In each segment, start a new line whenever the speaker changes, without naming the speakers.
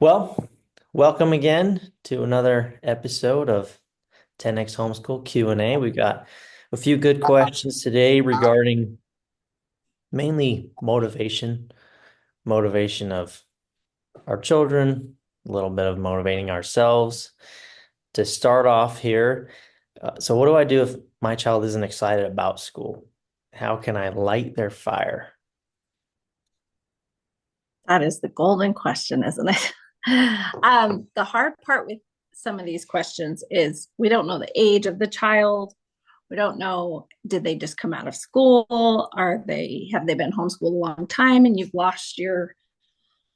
Well, welcome again to another episode of 10X Homeschool Q&A. We got a few good questions today regarding mainly motivation of our children, a little bit of motivating ourselves. To start off here, so what do I do if my child isn't excited about school? How can I light their fire?
That is the golden question, isn't it? The hard part with some of these questions is we don't know the age of the child. We don't know, did they just come out of school? Have they been homeschooled a long time and you've lost your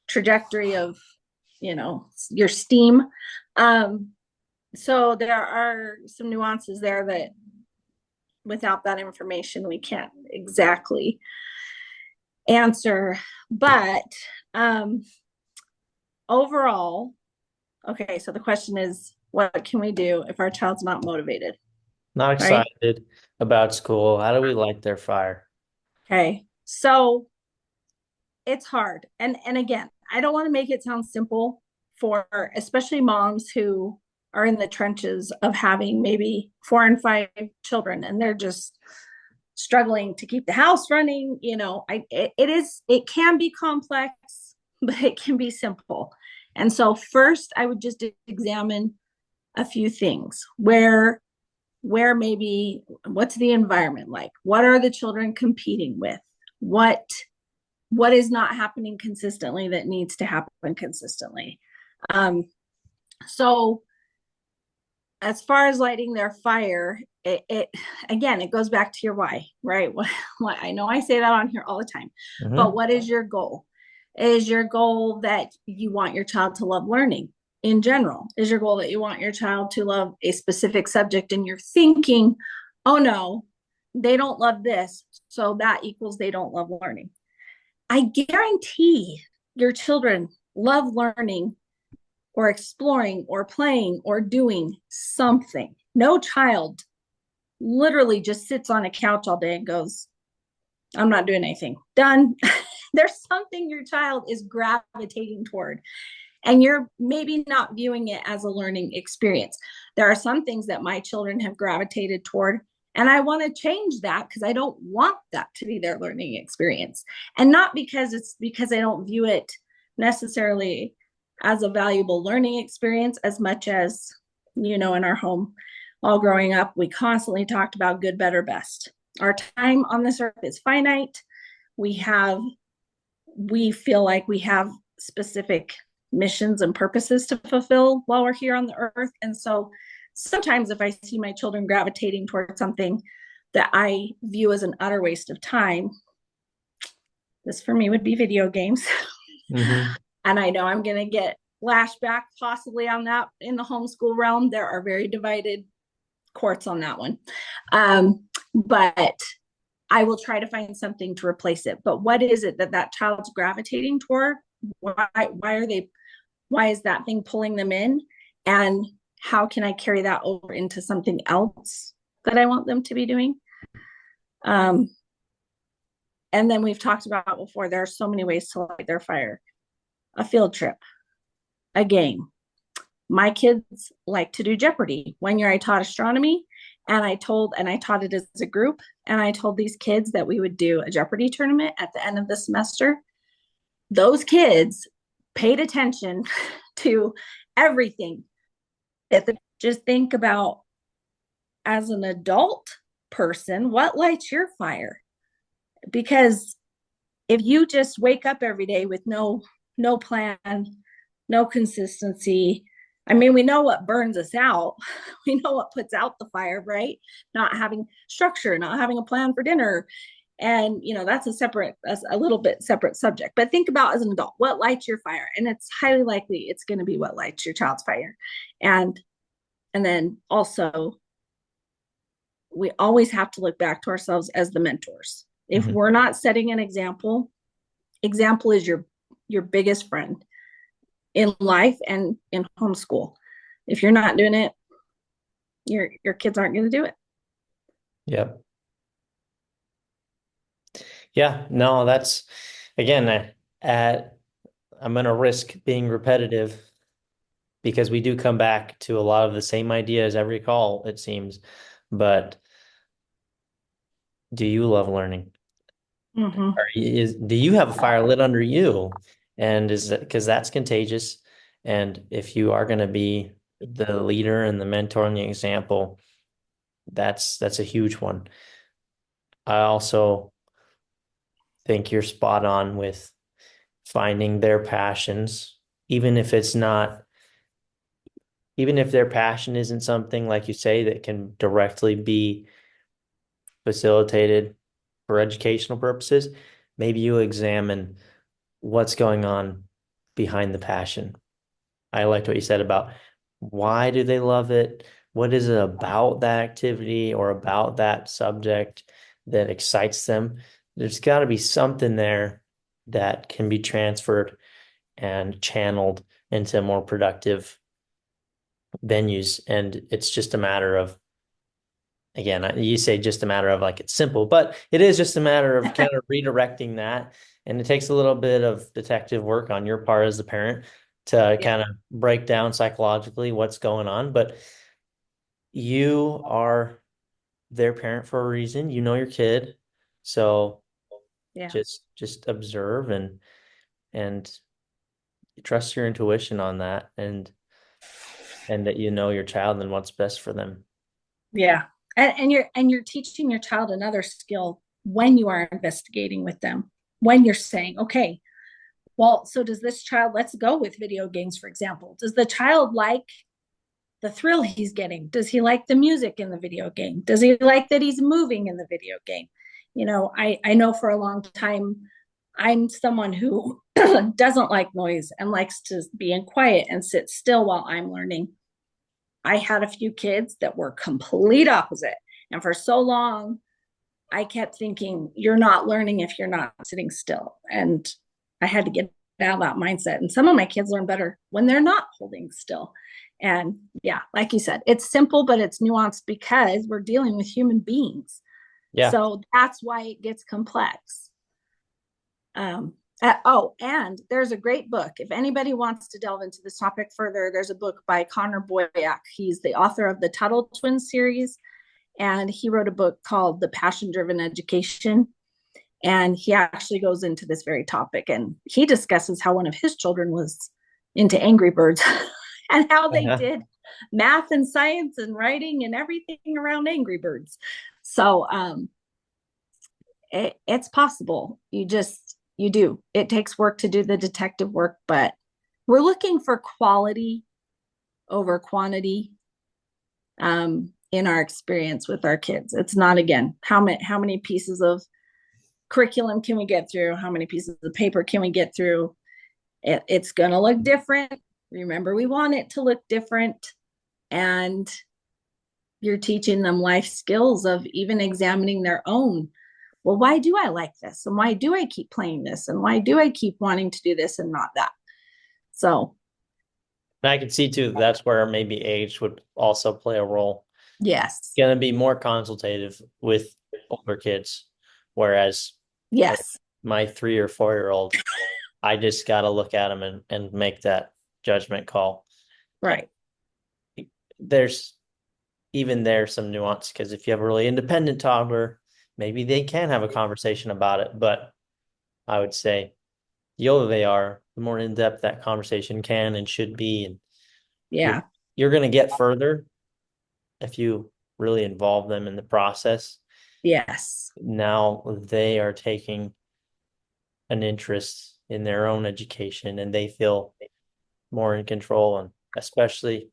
trajectory of, your steam? Um, so there are some nuances there that without that information, we can't exactly answer. But overall, okay, so the question is, what can we do if our child's not motivated,
Not
right?
excited about school. How do we light their fire?
Okay, so it's hard. And again, I don't want to make it sound simple for especially moms who are in the trenches of having maybe 4 and 5 children and they're just struggling to keep the house running. It can be complex, but it can be simple. And so first I would just examine a few things where maybe what's the environment like, what are the children competing with, what is not happening consistently that needs to happen consistently. Um, so as far as lighting their fire, it again, it goes back to your why, right? What I know I say that on here all the time, but
Mhm.
what is your goal? Is your goal that you want your child to love learning in general? Is your goal that you want your child to love a specific subject and you're thinking, oh no, they don't love this, so that equals they don't love learning? I guarantee your children love learning or exploring or playing or doing something. No child literally just sits on a couch all day and goes, I'm not doing anything. Done. There's something your child is gravitating toward, and you're maybe not viewing it as a learning experience. There are some things that my children have gravitated toward, and I want to change that because I don't want that to be their learning experience. And not because I don't view it necessarily as a valuable learning experience as much as, in our home, all growing up, we constantly talked about good, better, best. Our time on this earth is finite. We feel like we have specific missions and purposes to fulfill while we're here on the earth. And so sometimes if I see my children gravitating towards something that I view as an utter waste of time, this for me would be video games.
Mhm.
And I know I'm going to get lashback possibly on that in the homeschool realm. There are very divided courts on that one. But I will try to find something to replace it. But what is it that that child's gravitating toward? Why are they? Why is that thing pulling them in? And how can I carry that over into something else that I want them to be doing? Um, and then we've talked about before. There are so many ways to light their fire. A field trip, a game. My kids like to do Jeopardy. One year I taught astronomy, and I taught it as a group, and I told these kids that we would do a Jeopardy tournament at the end of the semester. Those kids paid attention to everything. Just think about, as an adult person, what lights your fire? Because if you just wake up every day with no plan, no consistency, I mean, we know what burns us out. We know what puts out the fire, right? Not having structure, not having a plan for dinner. And, that's a little bit separate subject. But think about, as an adult, what lights your fire? And it's highly likely it's going to be what lights your child's fire. And and then also, we always have to look back to ourselves as the mentors. If
Mhm.
we're not setting an example, example is your biggest friend in life and in homeschool. If you're not doing it, your kids aren't going to do it.
Yep. Yeah, no, that's again at I'm going to risk being repetitive because we do come back to a lot of the same ideas every call, it seems. But do you love learning?
Hmm.
Do you have a fire lit under you? And is that because that's contagious? And if you are going to be the leader and the mentor and the example, that's a huge one. I also think you're spot on with finding their passions, even if it's not, even if their passion isn't something like you say that can directly be facilitated for educational purposes, maybe you examine what's going on behind the passion. I liked what you said about why do they love it? What is it about that activity or about that subject that excites them? There's got to be something there that can be transferred and channeled into more productive venues. And it's just a matter of, again, you say just a matter of like it's simple, but it is just a matter of kind of redirecting that. And it takes a little bit of detective work on your part as the parent to
Yeah.
kind of break down psychologically what's going on. But you are their parent for a reason. You know your kid. So
Yeah.
just observe and trust your intuition on that and that you know your child and what's best for them.
Yeah. And you're teaching your child another skill when you are investigating with them. When you're saying, okay, well, so does this child, let's go with video games, for example. Does the child like the thrill he's getting? Does he like the music in the video game? Does he like that he's moving in the video game? I know for a long time I'm someone who doesn't like noise and likes to be in quiet and sit still while I'm learning. I had a few kids that were complete opposite. And for so long, I kept thinking, you're not learning if you're not sitting still. And I had to get out of that mindset. And some of my kids learn better when they're not holding still. And yeah, like you said, it's simple, but it's nuanced because we're dealing with human beings.
Yeah.
So that's why it gets complex. And there's a great book. If anybody wants to delve into this topic further, there's a book by Connor Boyack. He's the author of the Tuttle Twins series, and he wrote a book called The Passion Driven Education. And he actually goes into this very topic, and he discusses how one of his children was into Angry Birds and how they
Uh-huh.
did math and science and writing and everything around Angry Birds. So it's possible. You do. It takes work to do the detective work, but we're looking for quality over quantity in our experience with our kids. It's not, again, how many pieces of curriculum can we get through? How many pieces of paper can we get through? It's going to look different. Remember, we want it to look different. And you're teaching them life skills of even examining their own. Well, why do I like this? And why do I keep playing this? And why do I keep wanting to do this and not that? So,
And I can see too that's where maybe age would also play a role.
yes,
Going to be more consultative with older kids, whereas like
yes,
my 3 or 4 year old, I just got to look at them and make that judgment call. And
right.
there's even there's some nuance because if you have a really independent toddler, maybe they can have a conversation about it. But I would say the older they are, the more in depth that conversation can and should be, and you're
Yeah,
you're going to get further if you really involve them in the process.
yes,
Now they are taking an interest in their own education and they feel more in control, and especially,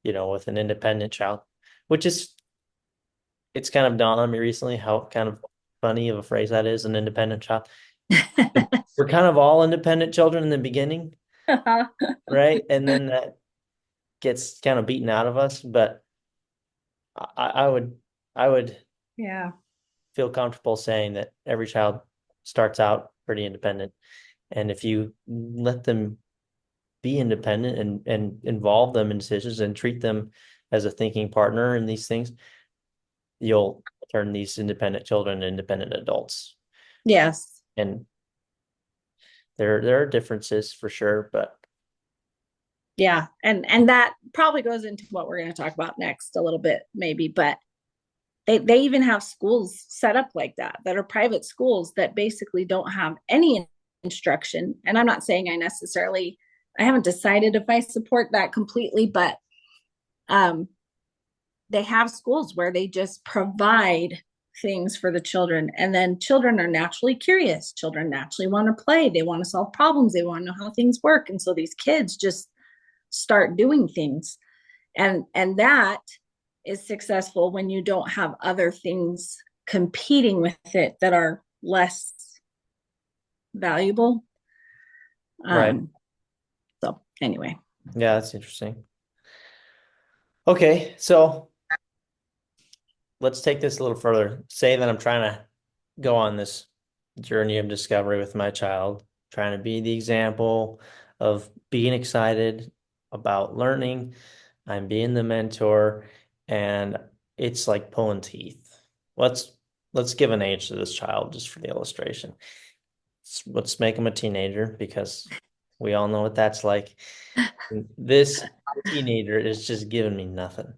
with an independent child, which is it's kind of dawned on me recently how kind of funny of a phrase that is, an independent child. We're kind of all independent children in the beginning, right? And then that gets kind of beaten out of us. But I would
yeah,
feel comfortable saying that every child starts out pretty independent. And if you let them be independent and involve them in decisions and treat them as a thinking partner in these things, you'll turn these independent children into independent adults.
yes,
And There are differences for sure, but
Yeah. And that probably goes into what we're going to talk about next a little bit, maybe, but they even have schools set up like that are private schools that basically don't have any instruction. And I'm not saying I haven't decided if I support that completely, but um, they have schools where they just provide things for the children. And then children are naturally curious. Children naturally want to play. They want to solve problems. They want to know how things work. And so these kids just start doing things. And that is successful when you don't have other things competing with it that are less valuable.
right.
So anyway.
Yeah, that's interesting. Okay, so let's take this a little further. Say that I'm trying to go on this journey of discovery with my child, trying to be the example of being excited about learning. I'm being the mentor, and it's like pulling teeth. Let's let's give an age to this child just for the illustration. Let's make him a teenager because we all know what that's like. This teenager is just giving me nothing.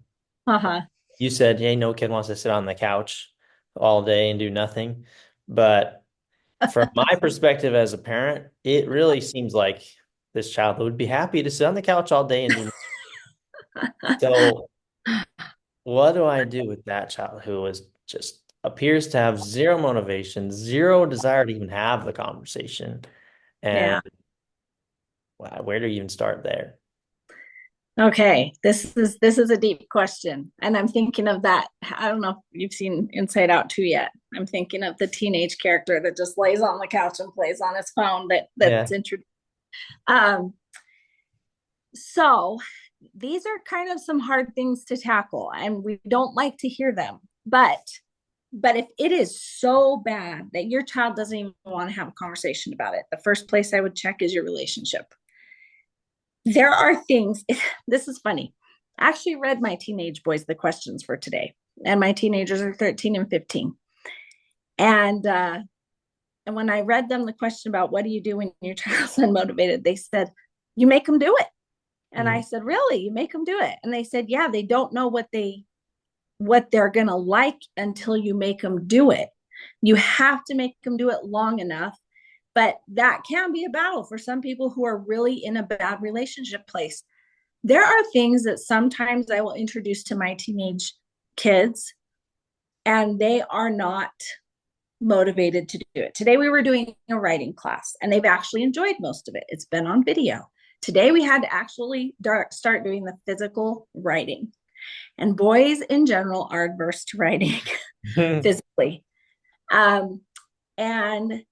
Uh-huh.
You said, hey, no kid wants to sit on the couch all day and do nothing. But from my perspective as a parent, it really seems like this child would be happy to sit on the couch all day and do nothing. So, what do I do with that child who is just appears to have zero motivation, zero desire to even have the conversation? And
Yeah.
wow, where do you even start there?
Okay, this is a deep question, and I'm thinking of that. I don't know if you've seen Inside Out 2 yet. I'm thinking of the teenage character that just lays on the couch and plays on his phone. That's
Yeah.
introduced. Um, so these are kind of some hard things to tackle, and we don't like to hear them. But if it is so bad that your child doesn't even want to have a conversation about it, the first place I would check is your relationship. There are things, this is funny. I actually read my teenage boys the questions for today, and my teenagers are 13 and 15. And when I read them the question about what do you do when your child's unmotivated, they said, you make them do it. And I
Mm.
said, really? You make them do it? And they said, yeah, they don't know what they're going to like until you make them do it. You have to make them do it long enough, but that can be a battle for some people who are really in a bad relationship place. There are things that sometimes I will introduce to my teenage kids, and they are not motivated to do it. Today we were doing a writing class, and they've actually enjoyed most of it. It's been on video. Today we had to actually start doing the physical writing. And boys in general are adverse to writing physically. Um, and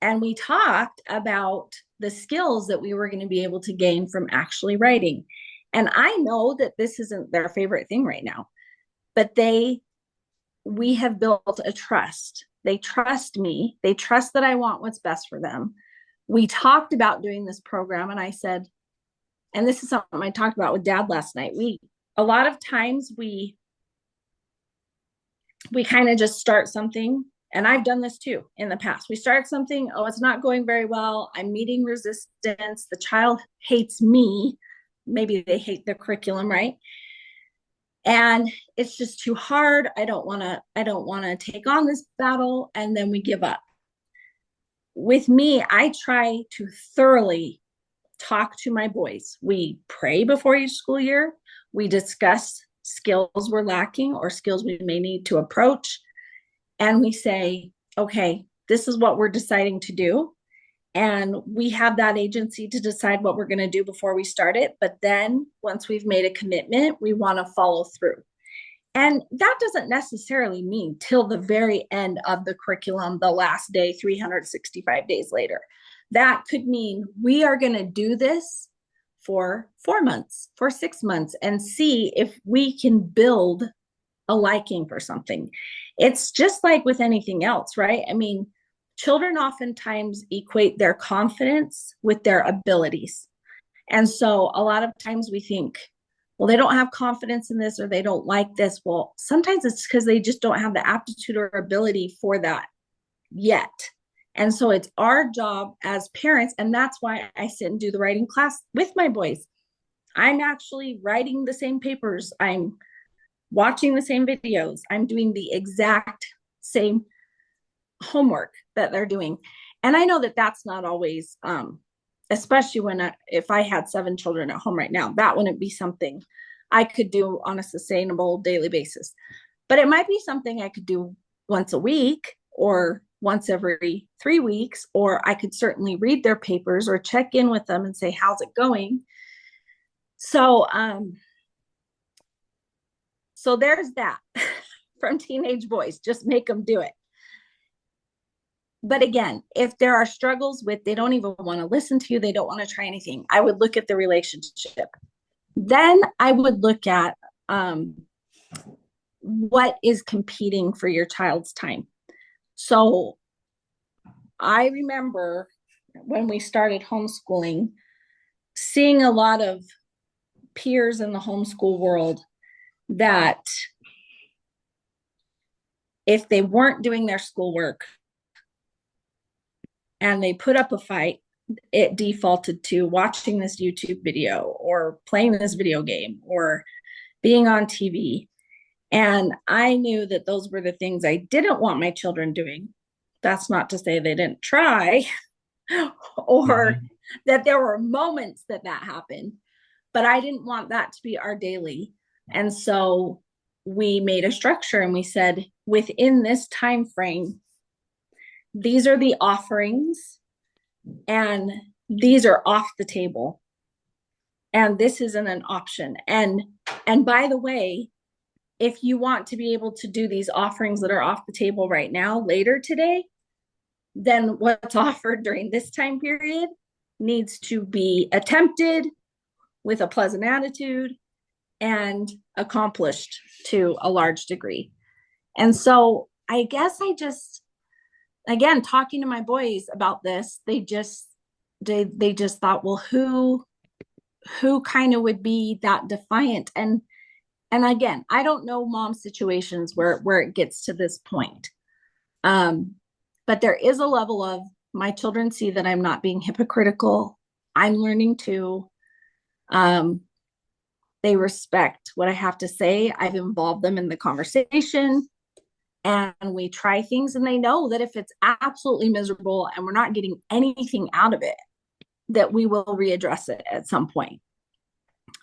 and we talked about the skills that we were going to be able to gain from actually writing. And I know that this isn't their favorite thing right now, but we have built a trust. They trust me. They trust that I want what's best for them. We talked about doing this program, and I said, and this is something I talked about with Dad last night. A lot of times we kind of just start something, and I've done this too in the past. We start something, oh, it's not going very well. I'm meeting resistance. The child hates me. Maybe they hate the curriculum, right? And it's just too hard. I don't want to take on this battle, and then we give up. With me, I try to thoroughly talk to my boys. We pray before each school year. We discuss skills we're lacking or skills we may need to approach. And we say, okay, this is what we're deciding to do. And we have that agency to decide what we're going to do before we start it. But then once we've made a commitment, we want to follow through. And that doesn't necessarily mean till the very end of the curriculum, the last day, 365 days later. That could mean we are going to do this for 4 months, for 6 months, and see if we can build a liking for something. It's just like with anything else, right? I mean, children oftentimes equate their confidence with their abilities. And so a lot of times we think, well, they don't have confidence in this or they don't like this. Well, sometimes it's because they just don't have the aptitude or ability for that yet. And so it's our job as parents, and that's why I sit and do the writing class with my boys. I'm actually writing the same papers, I'm watching the same videos, I'm doing the exact same homework that they're doing. And I know that that's not always, especially if I had 7 children at home right now, that wouldn't be something I could do on a sustainable daily basis. But it might be something I could do once a week or once every 3 weeks, or I could certainly read their papers or check in with them and say, how's it going? So, so there's that from teenage boys. Just make them do it. But again, if there are struggles with they don't even want to listen to you, they don't want to try anything, I would look at the relationship. Then I would look at what is competing for your child's time. So I remember when we started homeschooling, seeing a lot of peers in the homeschool world that if they weren't doing their schoolwork and they put up a fight, it defaulted to watching this YouTube video or playing this video game or being on TV. And I knew that those were the things I didn't want my children doing. That's not to say they didn't try or
Mhm.
that there were moments that that happened, but I didn't want that to be our daily. And so we made a structure and we said, within this time frame, these are the offerings and these are off the table. And this isn't an option. And by the way, if you want to be able to do these offerings that are off the table right now later today, then what's offered during this time period needs to be attempted with a pleasant attitude and accomplished to a large degree. And so I guess I just, again, talking to my boys about this, they just thought, well, who kind of would be that defiant? And again, I don't know mom situations where it gets to this point. Um, but there is a level of my children see that I'm not being hypocritical. I'm learning to. Um, they respect what I have to say. I've involved them in the conversation and we try things, and they know that if it's absolutely miserable and we're not getting anything out of it, that we will readdress it at some point.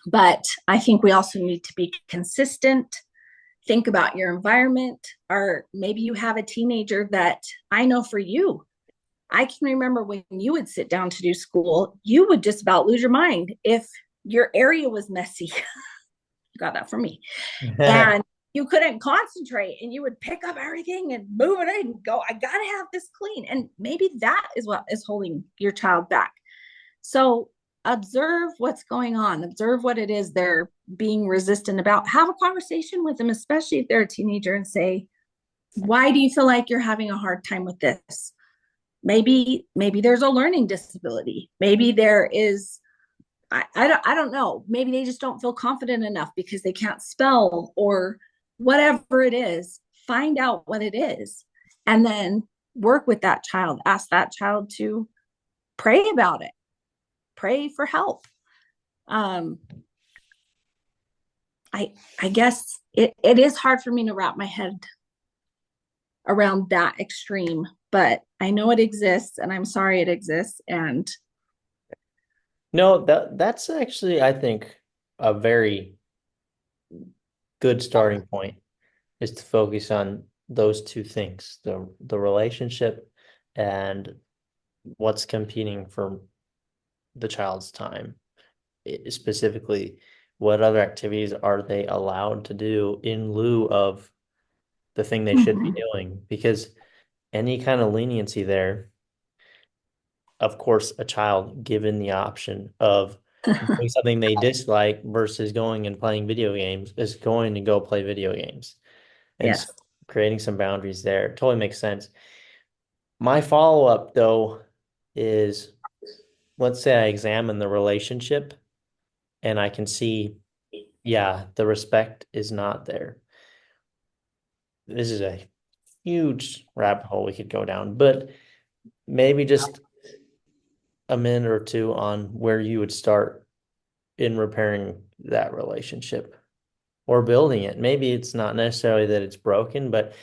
But I think we also need to be consistent. Think about your environment, or maybe you have a teenager that I know for you. I can remember when you would sit down to do school, you would just about lose your mind if your area was messy. You got that from me. And you couldn't concentrate and you would pick up everything and move it and go, I got to have this clean. And maybe that is what is holding your child back. So observe what's going on, observe what it is they're being resistant about. Have a conversation with them, especially if they're a teenager, and say, why do you feel like you're having a hard time with this? Maybe there's a learning disability. Maybe there is, I don't know. Maybe they just don't feel confident enough because they can't spell or whatever it is. Find out what it is and then work with that child. Ask that child to pray about it, pray for help. Um, I guess it is hard for me to wrap my head around that extreme, but I know it exists and I'm sorry it exists. And
No, that's actually, I think, a very good starting point is to focus on those two things, the relationship and what's competing for the child's time. Specifically, what other activities are they allowed to do in lieu of the thing they should be
Mhm.
doing? Because any kind of leniency there, of course, a child given the option of doing something they dislike versus going and playing video games is going to go play video games. And so
Yes.
creating some boundaries there totally makes sense. My follow-up though is, let's say I examine the relationship and I can see, yeah, the respect is not there. This is a huge rabbit hole we could go down, but maybe just a minute or two on where you would start in repairing that relationship or building it. Maybe it's not necessarily that it's broken, but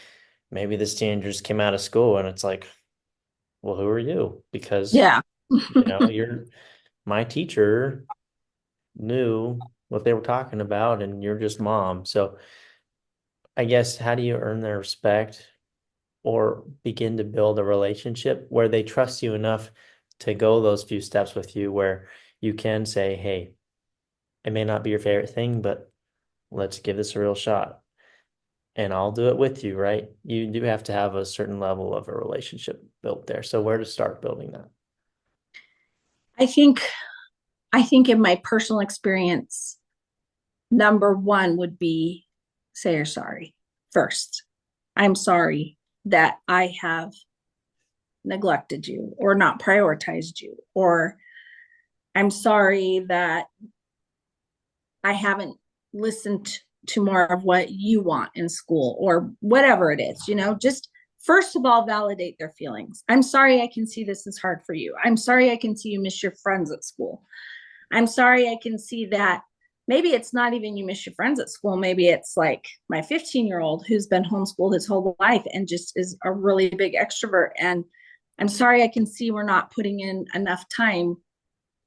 maybe this teenager just came out of school and it's like, well, who are you? Because,
Yeah.
you're my teacher knew what they were talking about and you're just mom. So I guess how do you earn their respect or begin to build a relationship where they trust you enough to go those few steps with you where you can say, hey, it may not be your favorite thing, but let's give this a real shot. And I'll do it with you, right? You do have to have a certain level of a relationship built there. So where to start building that?
I think I think in my personal experience, number one would be say you're sorry first. I'm sorry that I have neglected you or not prioritized you, or I'm sorry that I haven't listened to more of what you want in school or whatever it is, just first of all, validate their feelings. I'm sorry, I can see this is hard for you. I'm sorry, I can see you miss your friends at school. I'm sorry, I can see that maybe it's not even you miss your friends at school. Maybe it's like my 15-year-old who's been homeschooled his whole life and just is a really big extrovert. And I'm sorry, I can see we're not putting in enough time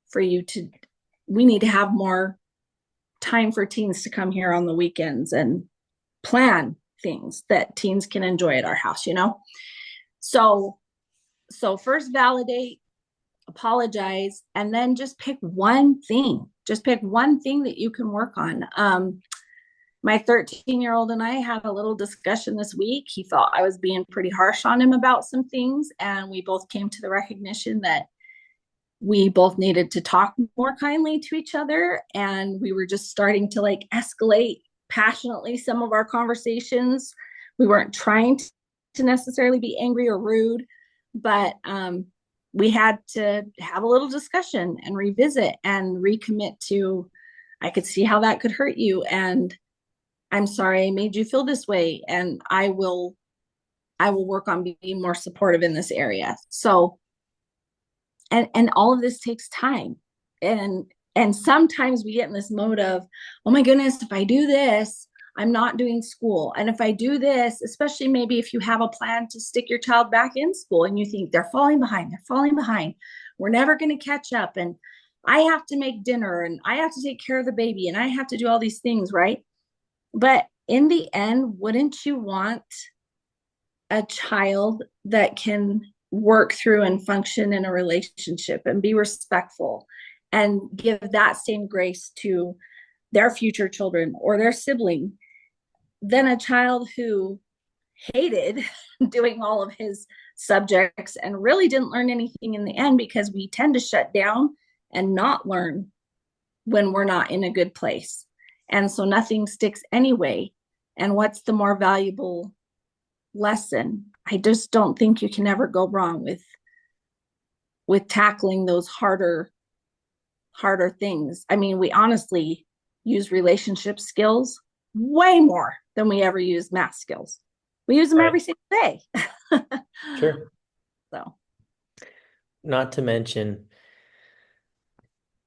for you to, we need to have more time for teens to come here on the weekends and plan things that teens can enjoy at our house. So, so first validate, apologize, and then just pick one thing. Just pick one thing that you can work on. My 13-year-old and I had a little discussion this week. He felt I was being pretty harsh on him about some things, and we both came to the recognition that we both needed to talk more kindly to each other. And we were just starting to like escalate passionately some of our conversations. We weren't trying to necessarily be angry or rude, but we had to have a little discussion and revisit and recommit to, I could see how that could hurt you. And I'm sorry I made you feel this way. And I will work on being more supportive in this area. So and all of this takes time. And sometimes we get in this mode of, oh my goodness, if I do this, I'm not doing school. And if I do this, especially maybe if you have a plan to stick your child back in school and you think they're falling behind, we're never going to catch up. And I have to make dinner and I have to take care of the baby and I have to do all these things, right? But in the end, wouldn't you want a child that can work through and function in a relationship and be respectful and give that same grace to their future children or their sibling than a child who hated doing all of his subjects and really didn't learn anything in the end, because we tend to shut down and not learn when we're not in a good place. And so nothing sticks anyway. And what's the more valuable lesson? I just don't think you can ever go wrong with tackling those harder things. I mean, we honestly use relationship skills way more than we ever use math skills. We use them
Right.
every single day.
Sure.
So,
Not to mention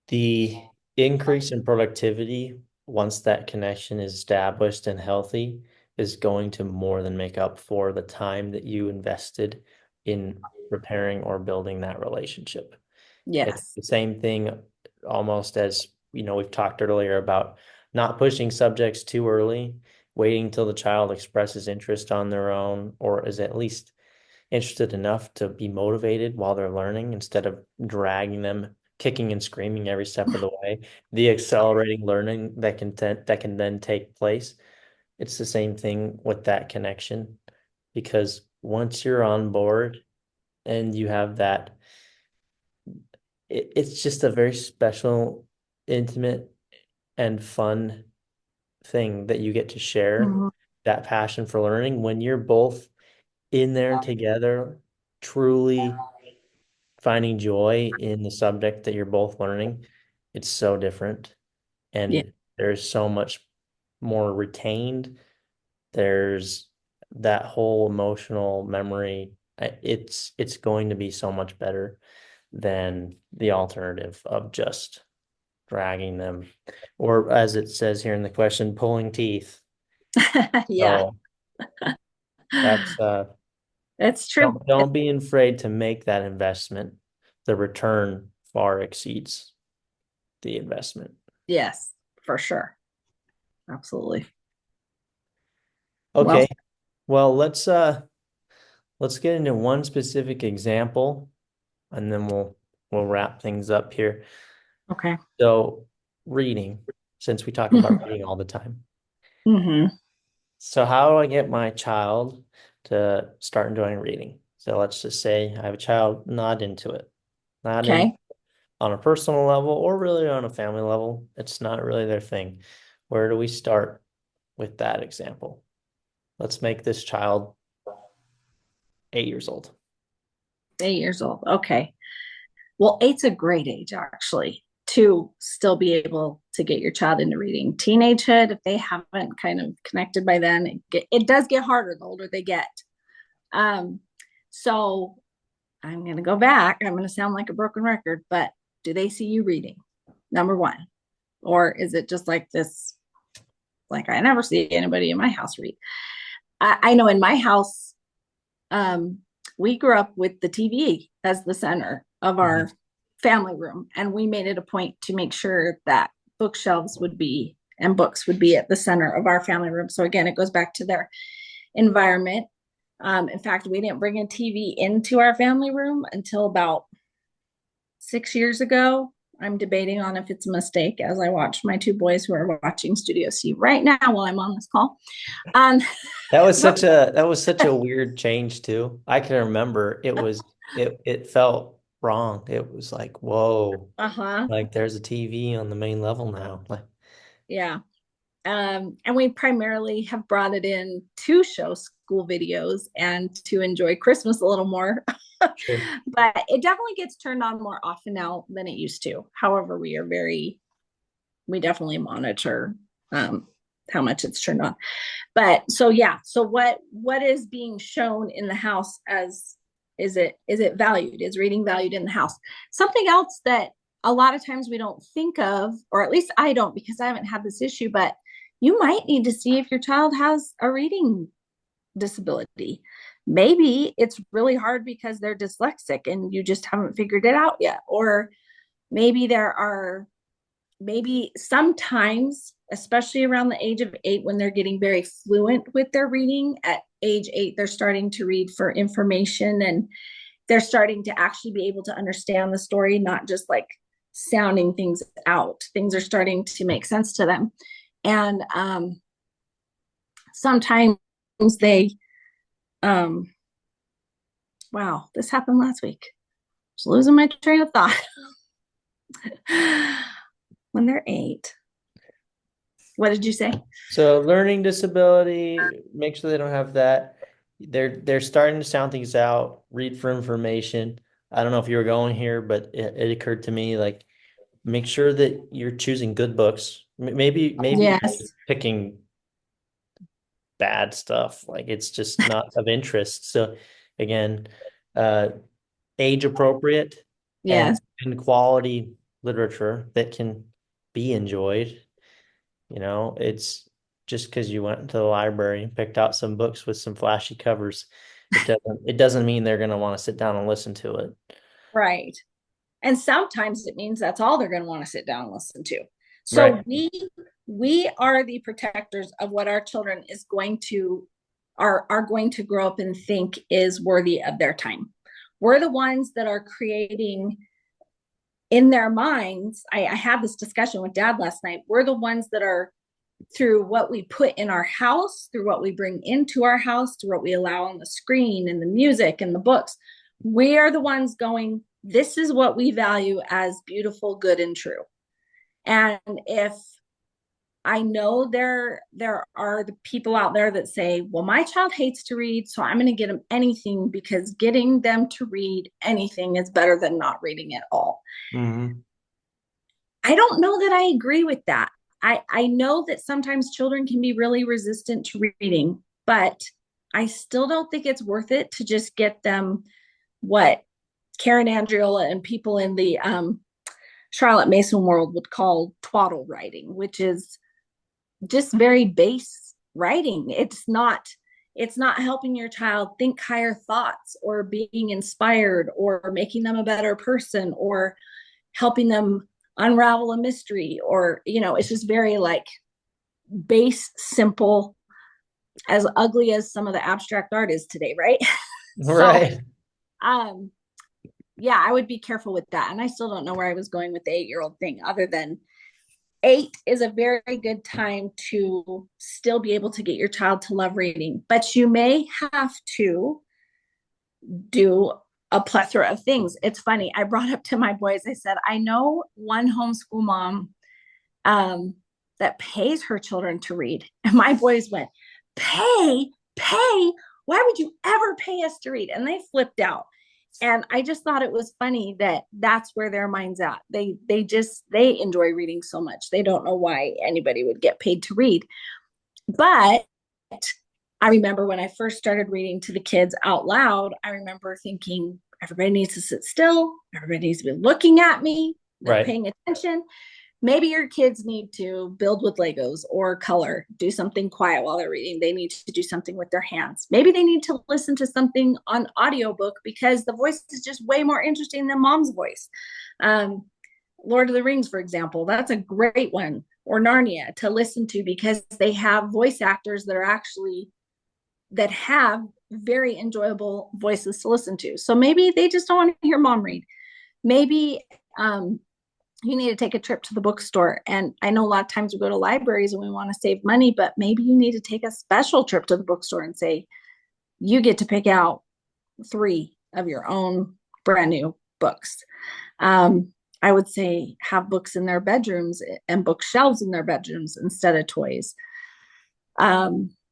the increase in productivity once that connection is established and healthy is going to more than make up for the time that you invested in repairing or building that relationship. It's
yes.
the same thing almost as, we've talked earlier about not pushing subjects too early, waiting until the child expresses interest on their own or is at least interested enough to be motivated while they're learning instead of dragging them, kicking and screaming every step of the way. The accelerating learning that can then take place. It's the same thing with that connection because once you're on board and you have that, it's just a very special, intimate, and fun thing that you get to share
Mhm.
that passion for learning when you're both in there together, truly finding joy in the subject that you're both learning. It's so different.
Yeah.
And there's so much more retained. There's that whole emotional memory. it's going to be so much better than the alternative of just dragging them, or as it says here in the question, pulling teeth.
Yeah,
So that's
it's true.
don't be afraid to make that investment. The return far exceeds the investment.
Yes, for sure. Absolutely. Well,
Okay, well let's get into one specific example and then we'll wrap things up here.
okay.
So reading, since we talk about reading all the time.
Hmm.
So how do I get my child to start enjoying reading? So let's just say I have a child not into it, not in
Okay.
on a personal level or really on a family level. It's not really their thing. Where do we start with that example? Let's make this child 8 years old.
8 years old. Okay. Well, eight's a great age actually to still be able to get your child into reading. Teenagehood, if they haven't kind of connected by then, it does get harder the older they get. Um, so I'm going to go back. I'm going to sound like a broken record, but do they see you reading? Number one. Or is it just like this? Like, I never see anybody in my house read. I know in my house, um, we grew up with the TV as the center of
Mhm.
our family room, and we made it a point to make sure that bookshelves would be and books would be at the center of our family room. So again, it goes back to their environment. In fact, we didn't bring a TV into our family room until about 6 years ago. I'm debating on if it's a mistake as I watch my two boys who are watching Studio C right now while I'm on this call. Um, but
That was such a weird change too. I can remember it felt wrong. It was like, whoa,
uh-huh.
like there's a TV on the main level now. Like,
Yeah. And we primarily have brought it in to show school videos and to enjoy Christmas a little more.
sure.
But it definitely gets turned on more often now than it used to. However, we definitely monitor um, how much it's turned on. But so yeah, so what is being shown in the house as is it valued? Is reading valued in the house? Something else that a lot of times we don't think of, or at least I don't because I haven't had this issue, but you might need to see if your child has a reading disability. Maybe it's really hard because they're dyslexic and you just haven't figured it out yet. Or maybe there are maybe sometimes, especially around the age of 8, when they're getting very fluent with their reading, at age 8, they're starting to read for information and they're starting to actually be able to understand the story, not just like sounding things out. Things are starting to make sense to them. And sometimes they, um, wow, this happened last week. I was losing my train of thought. When they're 8. What did you say?
So learning disability, make sure they don't have that. They're starting to sound things out, read for information. I don't know if you were going here, but it occurred to me like make sure that you're choosing good books. Maybe you're just
Yes.
picking bad stuff. Like it's just not of interest. So again, uh age appropriate
Yes.
and quality literature that can be enjoyed. It's just because you went to the library and picked out some books with some flashy covers, it doesn't mean they're gonna want to sit down and listen to it.
Right. And sometimes it means that's all they're going to want to sit down and listen to.
Right.
So we are the protectors of what our children is going to are going to grow up and think is worthy of their time. We're the ones that are creating in their minds. I had this discussion with dad last night. We're the ones that are through what we put in our house, through what we bring into our house, through what we allow on the screen and the music and the books. We are the ones going, this is what we value as beautiful, good, and true. And if I know there are the people out there that say, well, my child hates to read, so I'm going to get them anything because getting them to read anything is better than not reading at all.
Hmm.
I don't know that I agree with that. I know that sometimes children can be really resistant to reading, but I still don't think it's worth it to just get them what Karen Andriola and people in the Charlotte Mason world would call twaddle writing, which is just very base writing. It's not helping your child think higher thoughts or being inspired or making them a better person or helping them unravel a mystery, or it's just very like base, simple, as ugly as some of the abstract art is today, right? So
Right.
um yeah, I would be careful with that. And I still don't know where I was going with the 8-year old thing, other than 8 is a very good time to still be able to get your child to love reading, but you may have to do a plethora of things. It's funny. I brought up to my boys, I said, I know one homeschool mom um, that pays her children to read. And my boys went, pay? Why would you ever pay us to read? And they flipped out. And I just thought it was funny that that's where their mind's at. They enjoy reading so much. They don't know why anybody would get paid to read. But I remember when I first started reading to the kids out loud, I remember thinking, everybody needs to sit still. Everybody needs to be looking at me. They're
Right.
paying attention. Maybe your kids need to build with Legos or color, do something quiet while they're reading. They need to do something with their hands. Maybe they need to listen to something on audiobook because the voice is just way more interesting than mom's voice. Um, Lord of the Rings, for example, that's a great one, or Narnia to listen to because they have voice actors that have very enjoyable voices to listen to. So maybe they just don't want to hear mom read. Maybe you need to take a trip to the bookstore. And I know a lot of times we go to libraries and we want to save money, but maybe you need to take a special trip to the bookstore and say, you get to pick out 3 of your own brand new books. I would say have books in their bedrooms and bookshelves in their bedrooms instead of toys.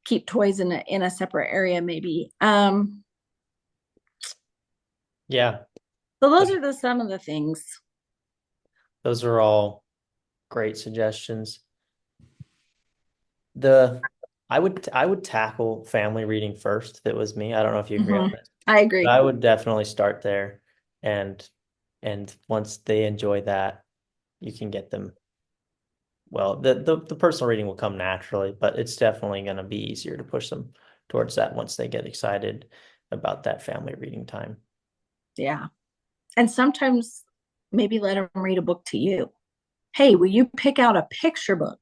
Keep toys in a separate area, maybe.
Yeah.
So those are some of the things.
Those are all great suggestions. The I would tackle family reading first if it was me. I don't know if you agree on
Mm-hmm.
this,
I
but
agree.
I would definitely start there, and once they enjoy that, you can get them. Well, the personal reading will come naturally, but it's definitely going to be easier to push them towards that once they get excited about that family reading time.
Yeah. And sometimes maybe let them read a book to you. Hey, will you pick out a picture book?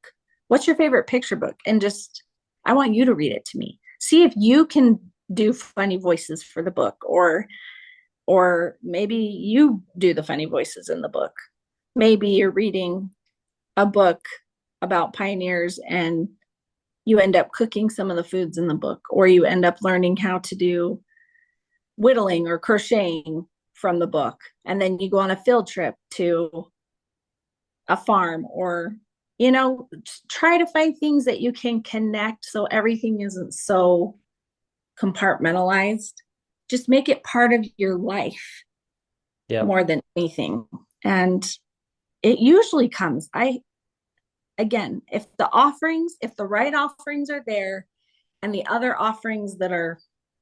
What's your favorite picture book? And just, I want you to read it to me. See if you can do funny voices for the book, or maybe you do the funny voices in the book. Maybe you're reading a book about pioneers and you end up cooking some of the foods in the book, or you end up learning how to do whittling or crocheting from the book. And then you go on a field trip to a farm, or try to find things that you can connect so everything isn't so compartmentalized. Just make it part of your life
Yep.
more than anything. And it usually comes. I Again, if the right offerings are there and the other offerings that are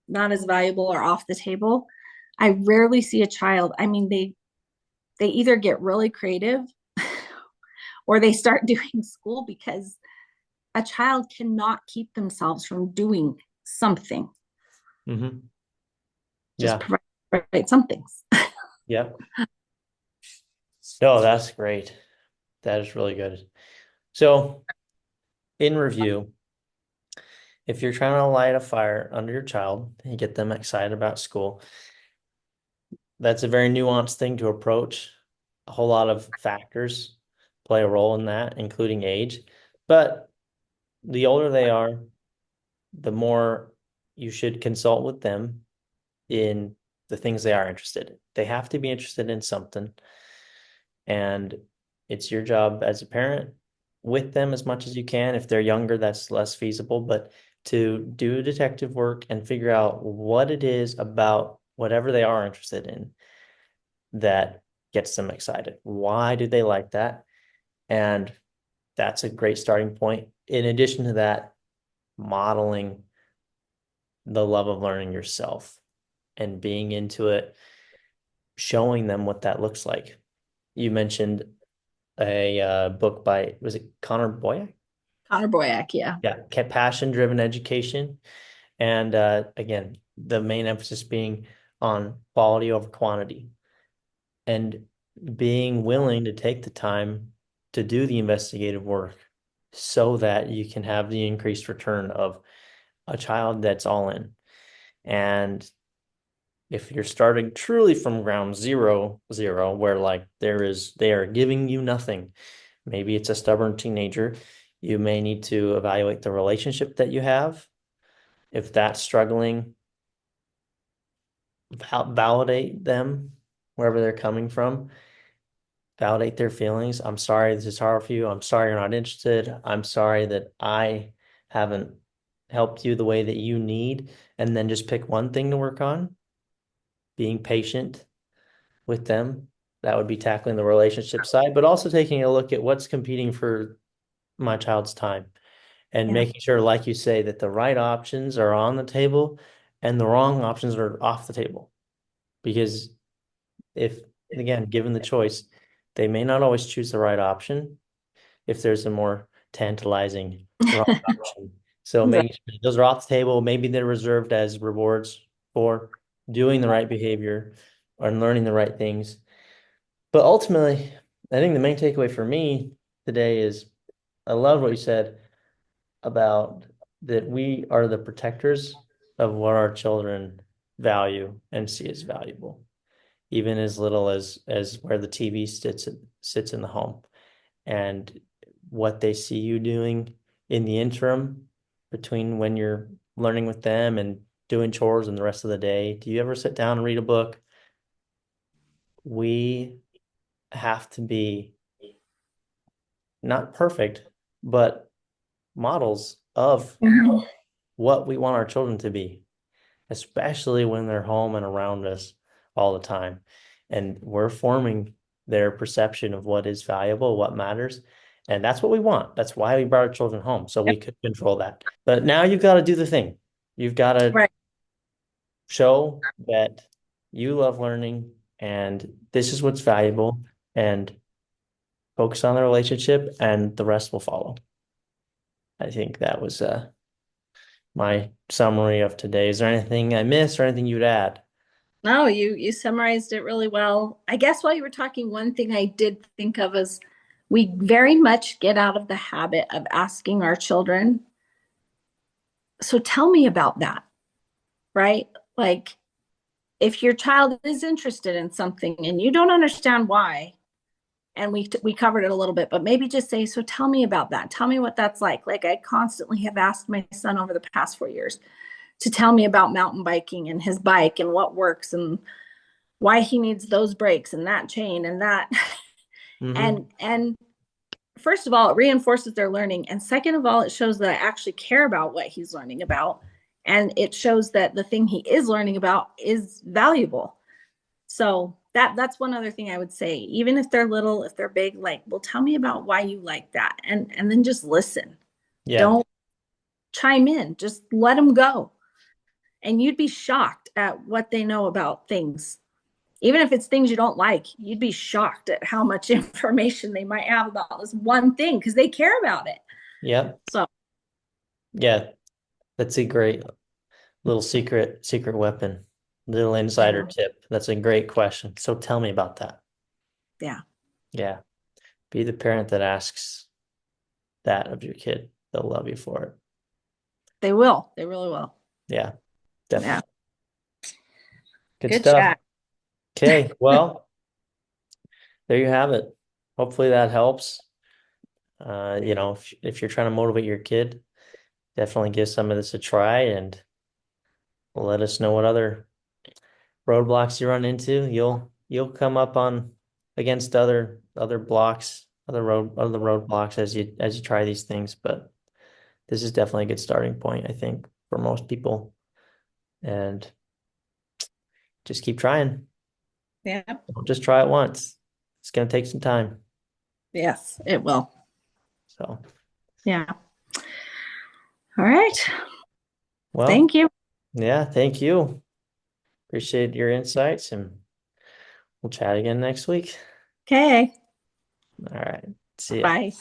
not as valuable are off the table, I rarely see a child. I mean, they either get really creative or they start doing school because a child cannot keep themselves from doing something.
Hmm.
Just
Yeah.
provide some things.
Yep. No, that's great. That is really good. So, in review, if you're trying to light a fire under your child and get them excited about school, that's a very nuanced thing to approach. A whole lot of factors play a role in that, including age. But the older they are, the more you should consult with them in the things they are interested in. They have to be interested in something, and it's your job as a parent with them as much as you can. If they're younger, that's less feasible, but to do detective work and figure out what it is about whatever they are interested in that gets them excited. Why do they like that? And that's a great starting point. In addition to that, modeling the love of learning yourself and being into it, showing them what that looks like. You mentioned a book by, was it Connor Boyack?
Connor Boyack, yeah.
Yeah, passion driven education. And again, the main emphasis being on quality over quantity and being willing to take the time to do the investigative work so that you can have the increased return of a child that's all in. And if you're starting truly from ground zero, where like they are giving you nothing, maybe it's a stubborn teenager, you may need to evaluate the relationship that you have. If that's struggling, validate them wherever they're coming from, validate their feelings. I'm sorry this is hard for you. I'm sorry you're not interested. I'm sorry that I haven't helped you the way that you need. And then just pick one thing to work on, being patient with them. That would be tackling the relationship side, but also taking a look at what's competing for my child's time and
Yeah.
making sure, like you say, that the right options are on the table and the wrong options are off the table. Because if, again, given the choice, they may not always choose the right option if there's a more tantalizing wrong option. So
Exactly.
making sure those are off the table, maybe they're reserved as rewards for doing the right behavior and learning the right things. But ultimately, I think the main takeaway for me today is I love what you said about that we are the protectors of what our children value and see as valuable, even as little as where the TV sits in the home and what they see you doing in the interim between when you're learning with them and doing chores and the rest of the day. Do you ever sit down and read a book? We have to be not perfect, but models of
Mhm.
what we want our children to be, especially when they're home and around us all the time. And we're forming their perception of what is valuable, what matters. And that's what we want. That's why we brought our children home, so we
Yep.
could control that. But now you've got to do the thing. You've got to
Right.
show that you love learning and this is what's valuable and focus on the relationship and the rest will follow. I think that was my summary of today. Is there anything I missed or anything you'd add?
No, you summarized it really well. I guess while you were talking, one thing I did think of is we very much get out of the habit of asking our children, so tell me about that, right? Like if your child is interested in something and you don't understand why, and we covered it a little bit, but maybe just say, so tell me about that. Tell me what that's like. Like I constantly have asked my son over the past 4 years to tell me about mountain biking and his bike and what works and why he needs those brakes and that chain and that.
Mm-hmm.
And first of all, it reinforces their learning, and second of all, it shows that I actually care about what he's learning about, and it shows that the thing he is learning about is valuable. So that's one other thing I would say. Even if they're little, if they're big, like, well, tell me about why you like that, and then just listen.
Yeah.
Don't chime in. Just let them go, and you'd be shocked at what they know about things. Even if it's things you don't like, you'd be shocked at how much information they might have about this one thing because they care about it.
Yep.
So,
Yeah. That's a great little secret weapon, little insider
yeah,
tip. That's a great question. So tell me about that.
yeah,
Yeah. Be the parent that asks that of your kid. They'll love you for it.
they will. They really will.
Yeah,
Yeah.
definitely. Good
Good
stuff.
chat.
Okay. Well, there you have it. Hopefully that helps. If you're trying to motivate your kid, definitely give some of this a try and let us know what other roadblocks you run into. You'll come up on against other blocks, other roadblocks as you try these things. But this is definitely a good starting point, I think, for most people. And just keep trying.
Yeah.
Don't just try it once. It's gonna take some time.
Yes, it will.
So,
Yeah. All right.
well,
Thank you.
Yeah, thank you. Appreciate your insights and we'll chat again next week.
Okay,
All right. See ya.
bye.